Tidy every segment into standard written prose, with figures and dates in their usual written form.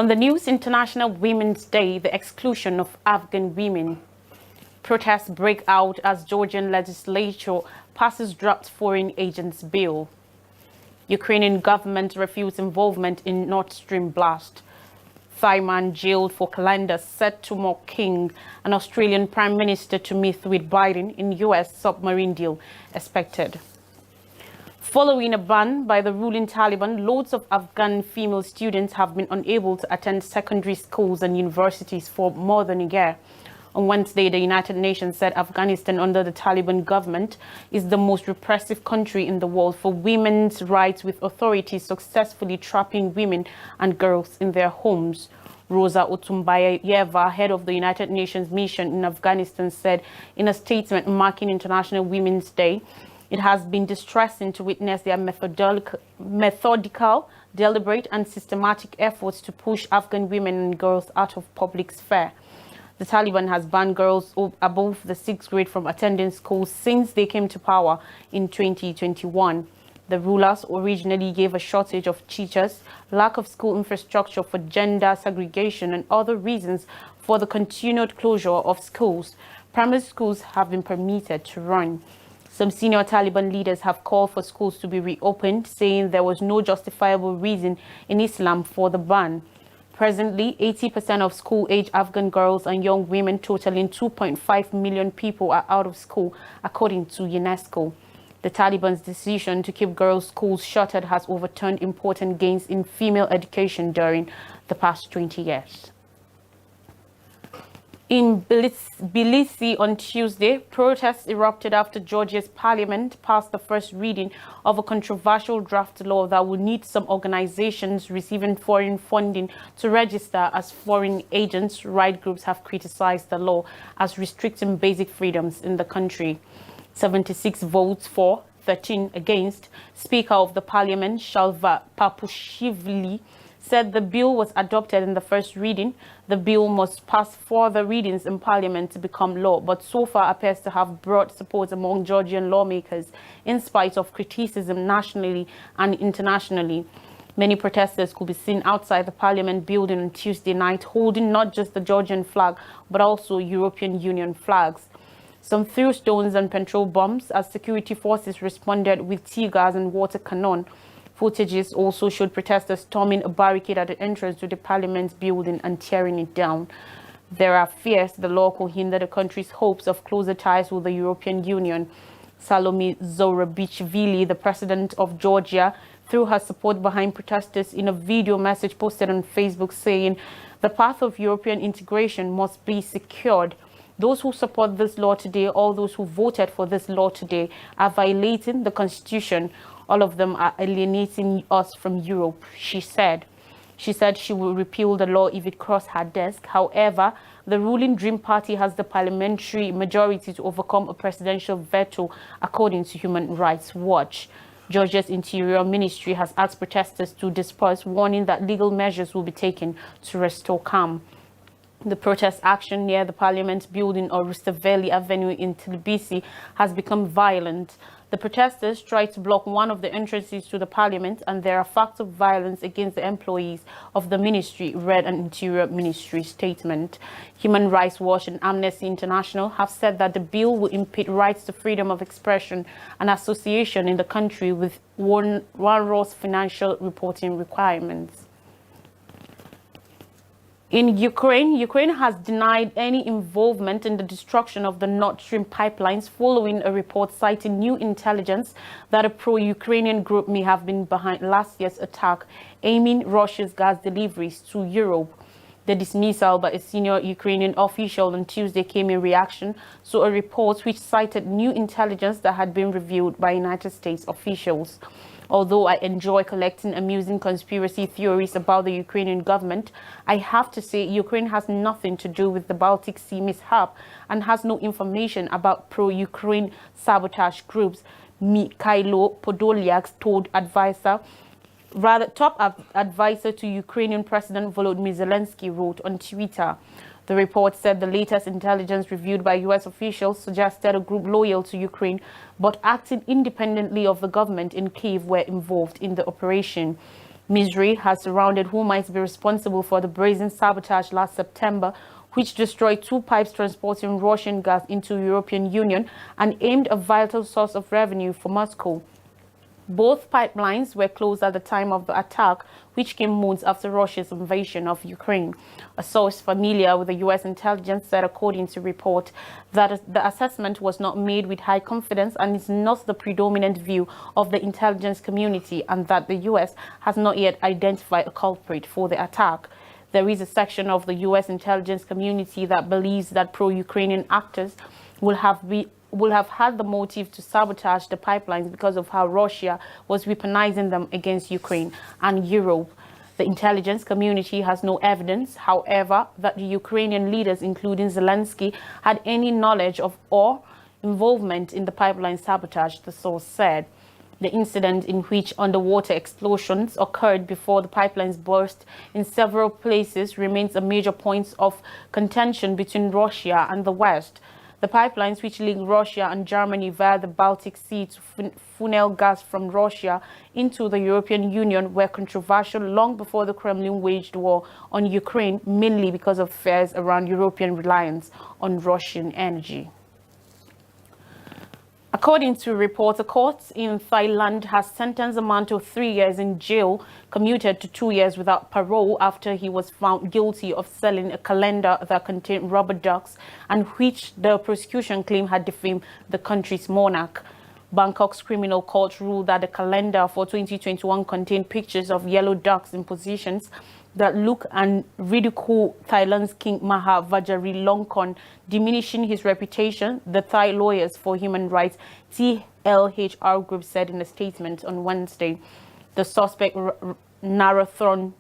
On the news, International Women's Day, the exclusion of Afghan women. Protests break out as Georgian legislature passes draft foreign agents bill. Ukrainian government refused involvement in Nord Stream blast. Thai man jailed for calendar set to mock king. An Australian Prime Minister to meet with Biden in US submarine deal expected. Following a ban by the ruling Taliban, loads of Afghan female students have been unable to attend secondary schools and universities for more than a year. On Wednesday, the United Nations said Afghanistan under the Taliban government is the most repressive country in the world for women's rights, with authorities successfully trapping women and girls in their homes. Rosa Otunbayeva, head of the United Nations mission in Afghanistan, said in a statement marking International Women's Day, it has been distressing to witness their methodical, deliberate and systematic efforts to push Afghan women and girls out of public sphere. The Taliban has banned girls above the 6th grade from attending schools since they came to power in 2021. The rulers originally gave a shortage of teachers, lack of school infrastructure for gender segregation and other reasons for the continued closure of schools. Primary schools have been permitted to run. Some senior Taliban leaders have called for schools to be reopened, saying there was no justifiable reason in Islam for the ban. Presently, 80% of school-age Afghan girls and young women, totaling 2.5 million people, are out of school, according to UNESCO. The Taliban's decision to keep girls' schools shuttered has overturned important gains in female education during the past 20 years. In Tbilisi on Tuesday, protests erupted after Georgia's parliament passed the first reading of a controversial draft law that will need some organizations receiving foreign funding to register as foreign agents. Right groups have criticized the law as restricting basic freedoms in the country. 76 votes for, 13 against. Speaker of the parliament, Shalva Papushvili, said the bill was adopted in the first reading. The bill must pass further readings in parliament to become law, but so far appears to have broad support among Georgian lawmakers in spite of criticism nationally and internationally. Many protesters could be seen outside the parliament building on Tuesday night, holding not just the Georgian flag, but also European Union flags. Some threw stones and petrol bombs as security forces responded with tear gas and water cannon. Footages also showed protesters storming a barricade at the entrance to the parliament building and tearing it down. There are fears the law could hinder the country's hopes of closer ties with the European Union. Salome Zourabichvili, the president of Georgia, threw her support behind protesters in a video message posted on Facebook, saying the path of European integration must be secured. Those who support this law today, all those who voted for this law today, are violating the constitution. All of them are alienating us from Europe, she said. She said she will repeal the law if it crossed her desk. However, the ruling Dream Party has the parliamentary majority to overcome a presidential veto, according to Human Rights Watch. Georgia's Interior Ministry has asked protesters to disperse, warning that legal measures will be taken to restore calm. The protest action near the parliament building on Rustaveli Avenue in Tbilisi has become violent. The protesters tried to block one of the entrances to the parliament, and there are facts of violence against the employees of the ministry, read an Interior Ministry statement. Human Rights Watch and Amnesty International have said that the bill will impede rights to freedom of expression and association in the country with onerous financial reporting requirements. In Ukraine, Ukraine has denied any involvement in the destruction of the Nord Stream pipelines following a report citing new intelligence that a pro-Ukrainian group may have been behind last year's attack, aiming Russia's gas deliveries to Europe. The dismissal by a senior Ukrainian official on Tuesday came in reaction to a report which cited new intelligence that had been revealed by United States officials. Although I enjoy collecting amusing conspiracy theories about the Ukrainian government, I have to say Ukraine has nothing to do with the Baltic Sea mishap and has no information about pro-Ukraine sabotage groups, Mikhailo Podolyak told top advisor to Ukrainian President Volodymyr Zelensky wrote on Twitter. The report said the latest intelligence reviewed by U.S. officials suggested a group loyal to Ukraine but acting independently of the government in Kyiv were involved in the operation. Misery has surrounded who might be responsible for the brazen sabotage last September, which destroyed two pipes transporting Russian gas into the European Union and aimed a vital source of revenue for Moscow. Both pipelines were closed at the time of the attack, which came months after Russia's invasion of Ukraine. A source familiar with the U.S. intelligence said, according to report, that the assessment was not made with high confidence and is not the predominant view of the intelligence community, and that the U.S. has not yet identified a culprit for the attack. There is a section of the U.S. intelligence community that believes that pro-Ukrainian actors will have had the motive to sabotage the pipelines because of how Russia was weaponizing them against Ukraine and Europe. The intelligence community has no evidence, however, that the Ukrainian leaders, including Zelensky, had any knowledge of or involvement in the pipeline sabotage, the source said. The incident, in which underwater explosions occurred before the pipelines burst in several places, remains a major point of contention between Russia and the West. The pipelines, which link Russia and Germany via the Baltic Sea to funnel gas from Russia into the European Union, were controversial long before the Kremlin waged war on Ukraine, mainly because of fears around European reliance on Russian energy. According to reports, a court in Thailand has sentenced a man to 3 years in jail, commuted to 2 years without parole after he was found guilty of selling a calendar that contained rubber ducks and which the prosecution claimed had defamed the country's monarch. Bangkok's criminal court ruled that the calendar for 2021 contained pictures of yellow ducks in positions that look and ridicule Thailand's King Maha Vajiralongkorn, diminishing his reputation, the Thai Lawyers for Human Rights TLHR group said in a statement on Wednesday. The suspect, Narathorn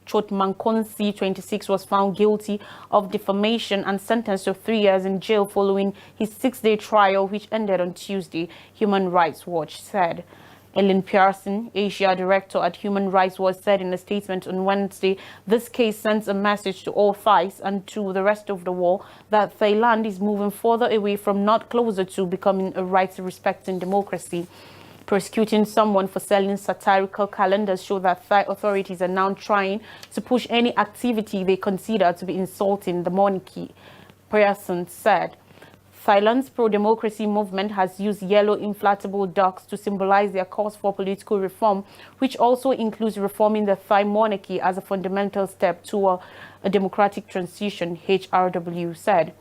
Chotmankonsi, 26, was found guilty of defamation and sentenced to 3 years in jail following his 6-day trial, which ended on Tuesday, Human Rights Watch said. Ellen Pearson, Asia Director at Human Rights Watch, said in a statement on Wednesday, this case sends a message to all Thais and to the rest of the world that Thailand is moving further away from, not closer to, becoming a rights-respecting democracy. Prosecuting someone for selling satirical calendars show that Thai authorities are now trying to push any activity they consider to be insulting the monarchy, Pearson said. Thailand's pro-democracy movement has used yellow inflatable ducks to symbolize their cause for political reform, which also includes reforming the Thai monarchy as a fundamental step toward a democratic transition, HRW said.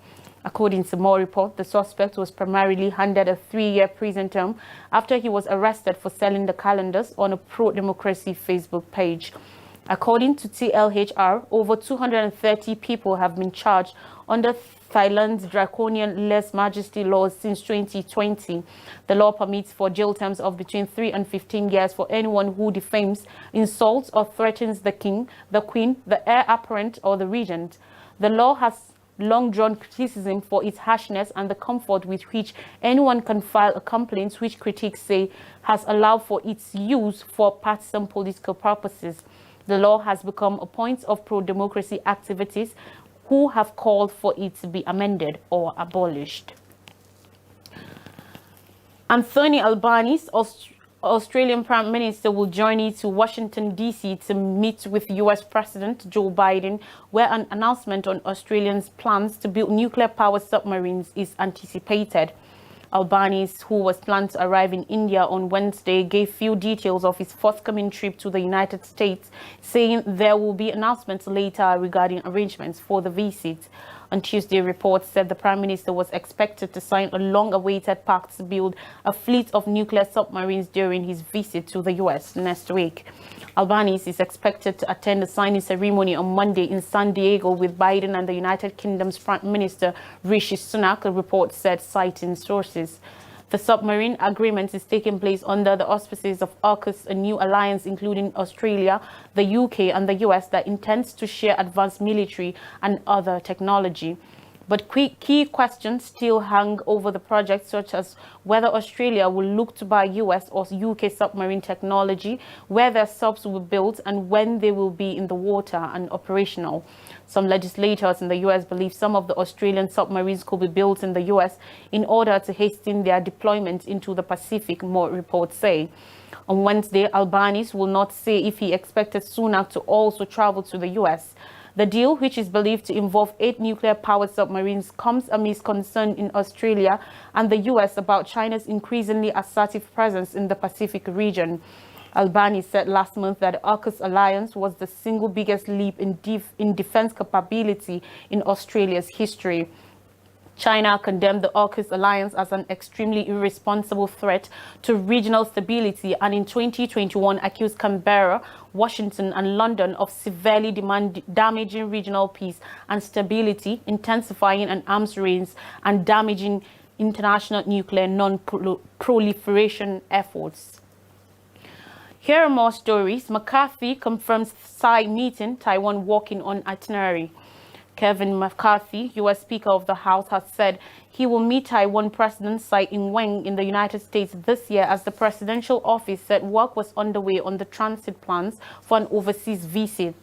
According to more reports, the suspect was primarily handed a 3-year prison term after he was arrested for selling the calendars on a pro-democracy Facebook page. According to TLHR, over 230 people have been charged under Thailand's draconian lèse-majesté laws since 2020. The law permits for jail terms of between 3 and 15 years for anyone who defames, insults, or threatens the king, the queen, the heir apparent, or the regent. The law has long drawn criticism for its harshness and the comfort with which anyone can file a complaint, which critics say has allowed for its use for partisan political purposes. The law has become a point of pro-democracy activities who have called for it to be amended or abolished. Anthony Albanese, Australian Prime Minister, will journey to Washington, D.C. to meet with U.S. President Joe Biden, where an announcement on Australia's plans to build nuclear-powered submarines is anticipated. Albanese, who was planned to arrive in India on Wednesday, gave few details of his forthcoming trip to the United States, saying there will be announcements later regarding arrangements for the visit. On Tuesday, reports said the Prime Minister was expected to sign a long-awaited pact to build a fleet of nuclear submarines during his visit to the U.S. next week. Albanese is expected to attend the signing ceremony on Monday in San Diego with Biden and the United Kingdom's Prime Minister Rishi Sunak, a report said, citing sources. The submarine agreement is taking place under the auspices of AUKUS, a new alliance including Australia, the UK and the US that intends to share advanced military and other technology. But key questions still hang over the project, such as whether Australia will look to buy US or UK submarine technology, where their subs will be built, and when they will be in the water and operational. Some legislators in the US believe some of the Australian submarines could be built in the US in order to hasten their deployment into the Pacific, more reports say. On Wednesday, Albanese will not say if he expected Sunak to also travel to the US. The deal, which is believed to involve 8 nuclear-powered submarines, comes amidst concern in Australia and the US about China's increasingly assertive presence in the Pacific region. Albanese said last month that the AUKUS alliance was the single biggest leap in defense capability in Australia's history. China condemned the AUKUS alliance as an extremely irresponsible threat to regional stability and in 2021 accused Canberra, Washington and London of severely damaging regional peace and stability, intensifying an arms race and damaging international nuclear non-proliferation efforts. Here are more stories. McCarthy confirms Tsai meeting, Taiwan walking on itinerary. Kevin McCarthy, U.S. Speaker of the House, has said he will meet Taiwan President Tsai Ing-wen in the United States this year as the presidential office said work was underway on the transit plans for an overseas visit.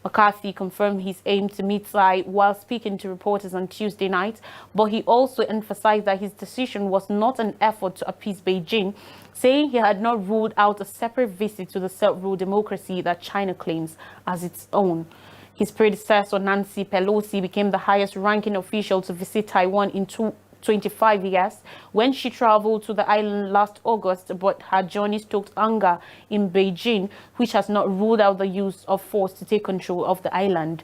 McCarthy confirmed his aim to meet Tsai while speaking to reporters on Tuesday night, but he also emphasized that his decision was not an effort to appease Beijing, saying he had not ruled out a separate visit to the self-ruled democracy that China claims as its own. His predecessor, Nancy Pelosi, became the highest-ranking official to visit Taiwan in 25 years when she traveled to the island last August, but her journey stoked anger in Beijing, which has not ruled out the use of force to take control of the island.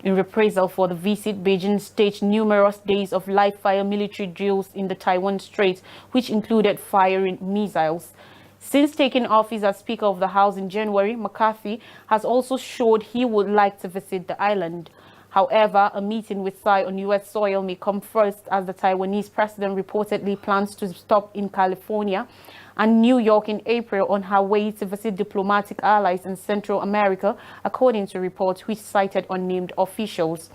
In reprisal for the visit, Beijing staged numerous days of live-fire military drills in the Taiwan Strait, which included firing missiles. Since taking office as Speaker of the House in January, McCarthy has also showed he would like to visit the island. However, a meeting with Tsai on U.S. soil may come first, as the Taiwanese president reportedly plans to stop in California and New York in April on her way to visit diplomatic allies in Central America, according to reports which cited unnamed officials.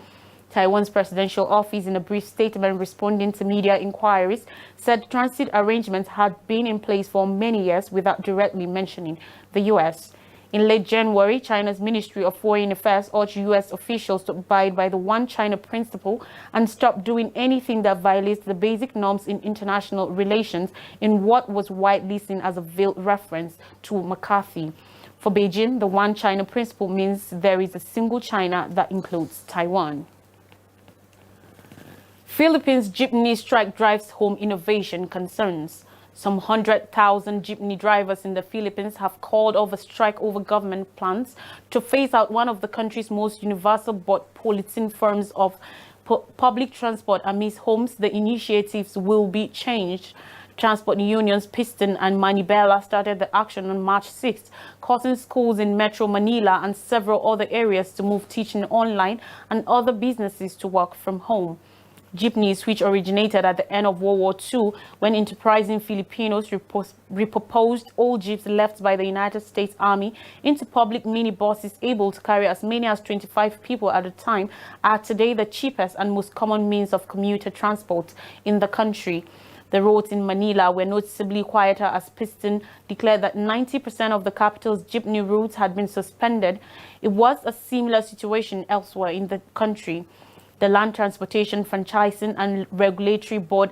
Taiwan's presidential office, in a brief statement responding to media inquiries, said transit arrangements had been in place for many years without directly mentioning the U.S. In late January, China's Ministry of Foreign Affairs urged U.S. officials to abide by the One China principle and stop doing anything that violates the basic norms in international relations, in what was widely seen as a veiled reference to McCarthy. For Beijing, the One China principle means there is a single China that includes Taiwan. Philippines jeepney strike drives home innovation concerns. Some 100,000 jeepney drivers in the Philippines have called off a strike over government plans to phase out one of the country's most universal but polluting forms of public transport amidst hopes the initiatives will be changed. Transport unions Piston and Manibela started the action on March 6th, causing schools in Metro Manila and several other areas to move teaching online and other businesses to work from home. Jeepneys, which originated at the end of World War II when enterprising Filipinos repurposed old jeeps left by the United States Army into public minibuses able to carry as many as 25 people at a time, are today the cheapest and most common means of commuter transport in the country. The roads in Manila were noticeably quieter as Piston declared that 90% of the capital's jeepney routes had been suspended. It was a similar situation elsewhere in the country. The Land Transportation Franchising and Regulatory Board,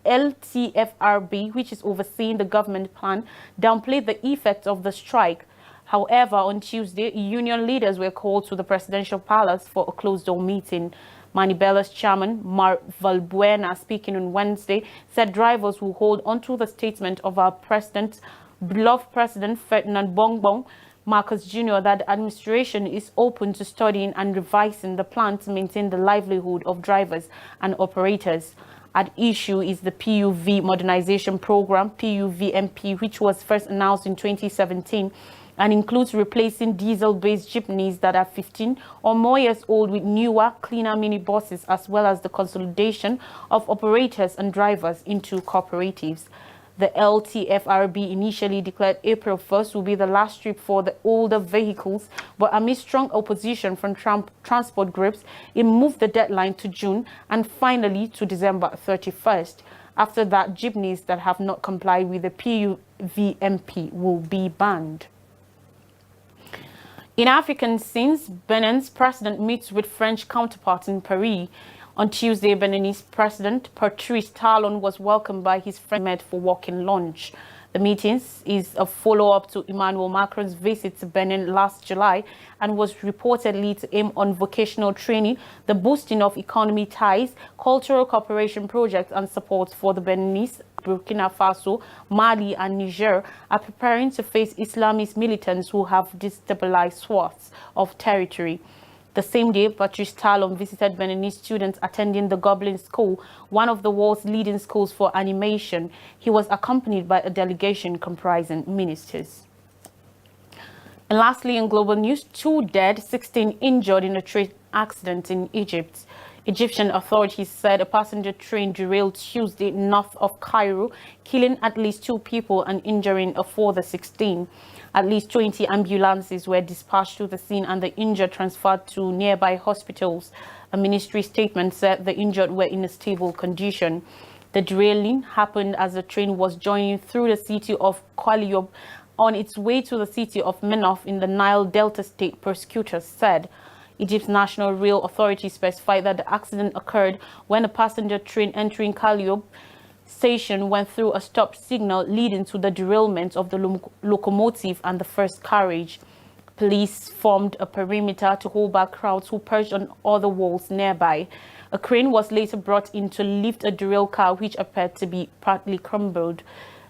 LTFRB, which is overseeing the government plan, downplayed the effect of the strike. However, on Tuesday, union leaders were called to the presidential palace for a closed-door meeting. Manibela's chairman, Mar Valbuena, speaking on Wednesday, said drivers will hold onto the statement of our president, beloved President Ferdinand Bongbong Marcos Jr., that the administration is open to studying and revising the plan to maintain the livelihood of drivers and operators. At issue is the PUV Modernization Program, PUVMP, which was first announced in 2017 and includes replacing diesel-based jeepneys that are 15 or more years old with newer, cleaner minibuses, as well as the consolidation of operators and drivers into cooperatives. The LTFRB initially declared April 1st will be the last trip for the older vehicles, but amid strong opposition from transport groups, it moved the deadline to June and finally to December 31st. After that, jeepneys that have not complied with the PUVMP will be banned. In African scenes, Benin's president meets with French counterparts in Paris. On Tuesday, Beninese President Patrice Talon was welcomed by his friend met for walking lunch. The meeting is a follow-up to Emmanuel Macron's visit to Benin last July and was reportedly to aim on vocational training, the boosting of economy ties, cultural cooperation projects, and support for the Beninese. Burkina Faso, Mali, and Niger are preparing to face Islamist militants who have destabilized swaths of territory. The same day, Patrice Talon visited Beninese students attending the Goblin School, one of the world's leading schools for animation. He was accompanied by a delegation comprising ministers. And lastly, in global news, 2 dead, 16 injured in a train accident in Egypt. Egyptian authorities said a passenger train derailed Tuesday north of Cairo, killing at least 2 people and injuring a further 16. At least 20 ambulances were dispatched to the scene and the injured transferred to nearby hospitals. A ministry statement said the injured were in a stable condition. The derailing happened as the train was journeying through the city of Qualiob on its way to the city of Menof in the Nile Delta state, prosecutors said. Egypt's National Rail Authority specified that the accident occurred when a passenger train entering Qualiob station went through a stop signal, leading to the derailment of the locomotive and the first carriage. Police formed a perimeter to hold back crowds who perched on other walls nearby. A crane was later brought in to lift a derailed car, which appeared to be partly crumbled.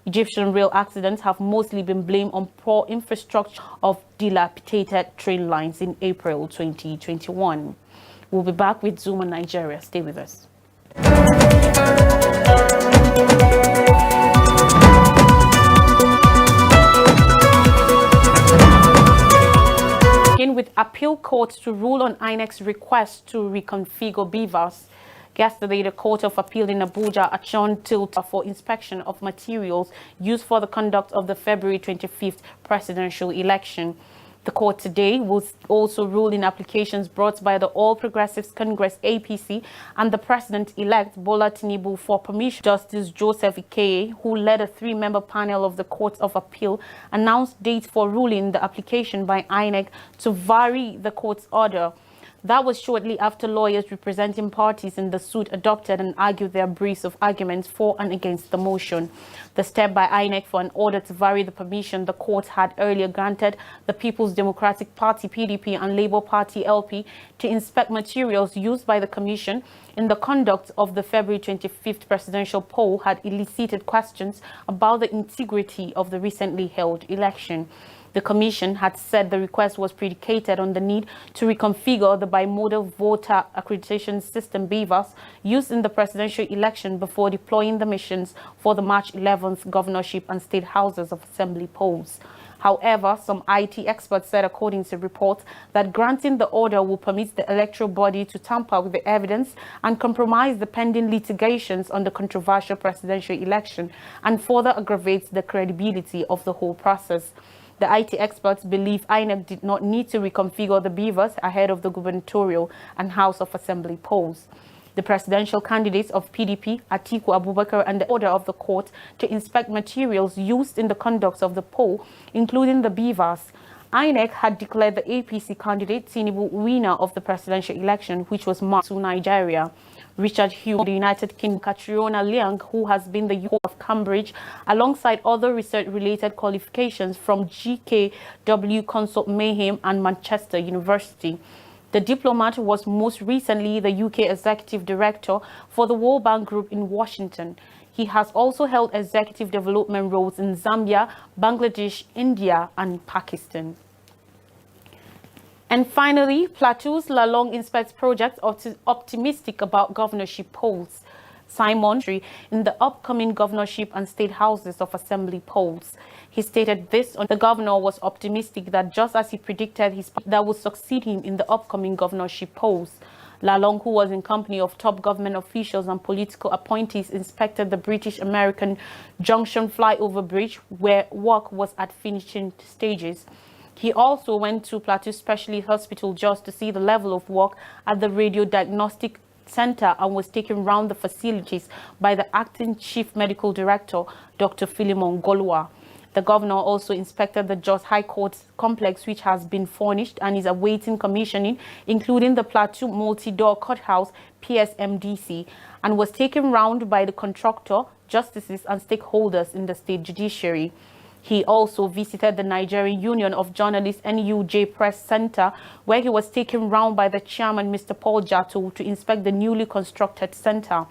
Egyptian rail accidents have mostly been blamed on poor infrastructure of dilapidated train lines in April 2021. We'll be back with Zoom on Nigeria. Stay with us. With appeal courts to rule on INEC's request to reconfigure BVAS. Yesterday, the Court of Appeal in Abuja adjourned till for inspection of materials used for the conduct of the February 25th presidential election. The court today will also rule in applications brought by the All Progressives Congress APC and the president-elect Bola Tinubu for permission. Justice Joseph Ikeye, who led a 3-member panel of the Court of Appeal, announced dates for ruling the application by INEC to vary the court's order. That was shortly after lawyers representing parties in the suit adopted and argued their briefs of arguments for and against the motion. The step by INEC for an order to vary the permission the court had earlier granted the People's Democratic Party (PDP) and Labour Party (LP) to inspect materials used by the Commission in the conduct of the February 25th presidential poll had elicited questions about the integrity of the recently held election. The Commission had said the request was predicated on the need to reconfigure the bimodal voter accreditation system BVAS used in the presidential election before deploying the missions for the March 11th governorship and state houses of assembly polls. However, some IT experts said, according to reports, that granting the order will permit the electoral body to tamper with the evidence and compromise the pending litigations on the controversial presidential election and further aggravates the credibility of the whole process. The IT experts believe INEC did not need to reconfigure the BVAS ahead of the gubernatorial and House of Assembly polls. The presidential candidates of PDP, Atiku Abubakar, and the order of the court to inspect materials used in the conduct of the poll, including the BVAS. INEC had declared the APC candidate Tinubu winner of the presidential election, which was marked to Nigeria. Richard Hume, the United Kingdom, Catriona Liang, who has been the UK of Cambridge, alongside other research-related qualifications from GKW Consult Mayhem and Manchester University. The diplomat was most recently the UK Executive Director for the World Bank Group in Washington. He has also held executive development roles in Zambia, Bangladesh, India, and Pakistan. And finally, Plateau's Lalong Inspects project optimistic about governorship polls. Simon in the upcoming governorship and state houses of assembly polls. He stated this on the governor was optimistic that just as he predicted that would succeed him in the upcoming governorship polls. Lalong, who was in company of top government officials and political appointees, inspected the British-American Junction flyover bridge, where work was at finishing stages. He also went to Plateau Specialist Hospital just to see the level of work at the Radio Diagnostic Center and was taken round the facilities by the acting Chief Medical Director, Dr. Philemon Golua. The governor also inspected the Jos High Court complex, which has been furnished and is awaiting commissioning, including the Plateau Multi-Door Courthouse, PSMDC, and was taken round by the contractor, justices and stakeholders in the state judiciary. He also visited the Nigerian Union of Journalists NUJ Press Center, where he was taken round by the chairman, Mr. Paul Jatto, to inspect the newly constructed center.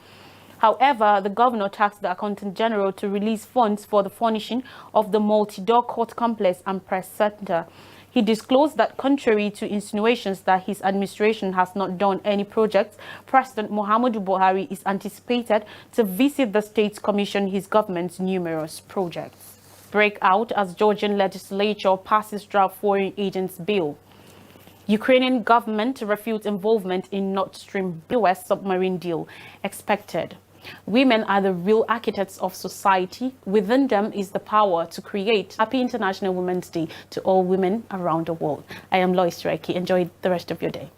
However, the governor tasked the Accountant General to release funds for the furnishing of the multi-door court complex and press center. He disclosed that contrary to insinuations that his administration has not done any projects, President Muhammadu Buhari is anticipated to visit the state to commission his government's numerous projects. Break out as Georgian legislature passes draft foreign agents bill. Ukrainian government refutes involvement in Nord Stream US submarine deal expected. Women are the real architects of society. Within them is the power to create. Happy International Women's Day to all women around the world. I am Lois Reiki. Enjoy the rest of your day.